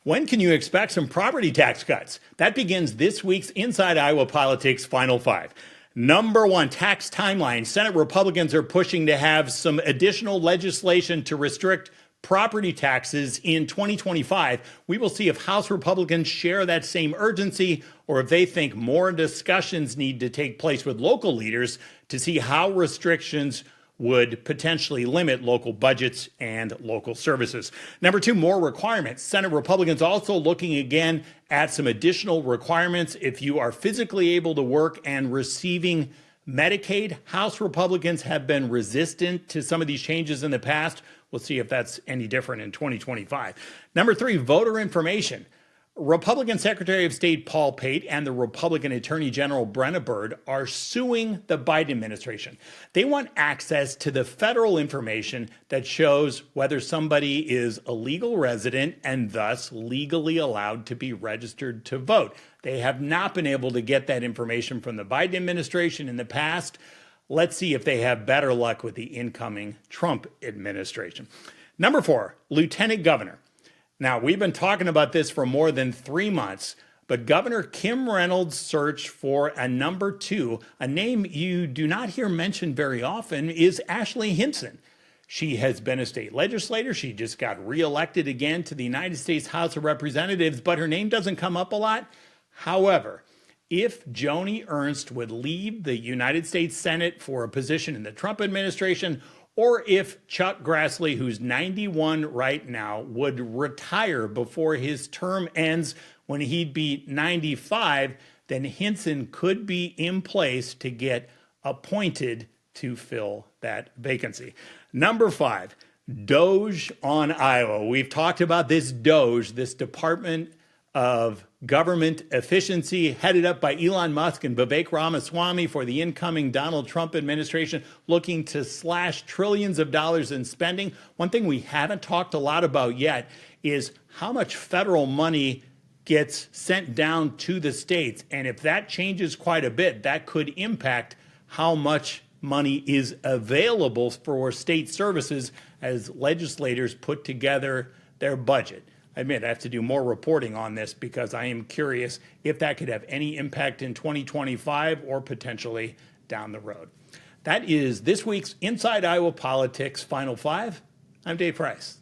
When can you expect some property tax cuts? That begins this week's Inside Iowa Politics Final Five. Number one, tax timeline. Senate Republicans are pushing to have some additional legislation to restrict property taxes in 2025. We will see if House Republicans share that same urgency or if they think more discussions need to take place with local leaders to see how restrictions would potentially limit local budgets and local services. Number two, more requirements. Senate Republicans also looking again at some additional requirements. If you are physically able to work and receiving Medicaid, House Republicans have been resistant to some of these changes in the past. We'll see if that's any different in 2025. Number three, voter information. Republican Secretary of State Paul Pate and the Republican Attorney General Brenna Bird are suing the Biden administration. They want access to the federal information that shows whether somebody is a legal resident and thus legally allowed to be registered to vote. They have not been able to get that information from the Biden administration in the past. Let's see if they have better luck with the incoming Trump administration. Number four, Lieutenant Governor. Now, we've been talking about this for more than 3 months, but Governor Kim Reynolds' search for a number two, a name you do not hear mentioned very often, is Ashley Hinson. She has been a state legislator. She just got reelected again to the United States House of Representatives, but her name doesn't come up a lot. However, if Joni Ernst would leave the United States Senate for a position in the Trump administration, or if Chuck Grassley, who's 91 right now, would retire before his term ends when he'd be 95, then Hinson could be in place to get appointed to fill that vacancy. Number five, DOGE on Iowa. We've talked about this DOGE, this Department of Government Efficiency, headed up by Elon Musk and Vivek Ramaswamy for the incoming Donald Trump administration, looking to slash trillions of dollars in spending. One thing we haven't talked a lot about yet is how much federal money gets sent down to the states. And if that changes quite a bit, that could impact how much money is available for state services as legislators put together their budget. I admit I have to do more reporting on this because I am curious if that could have any impact in 2025 or potentially down the road. That is this week's Inside Iowa Politics Final Five. I'm Dave Price.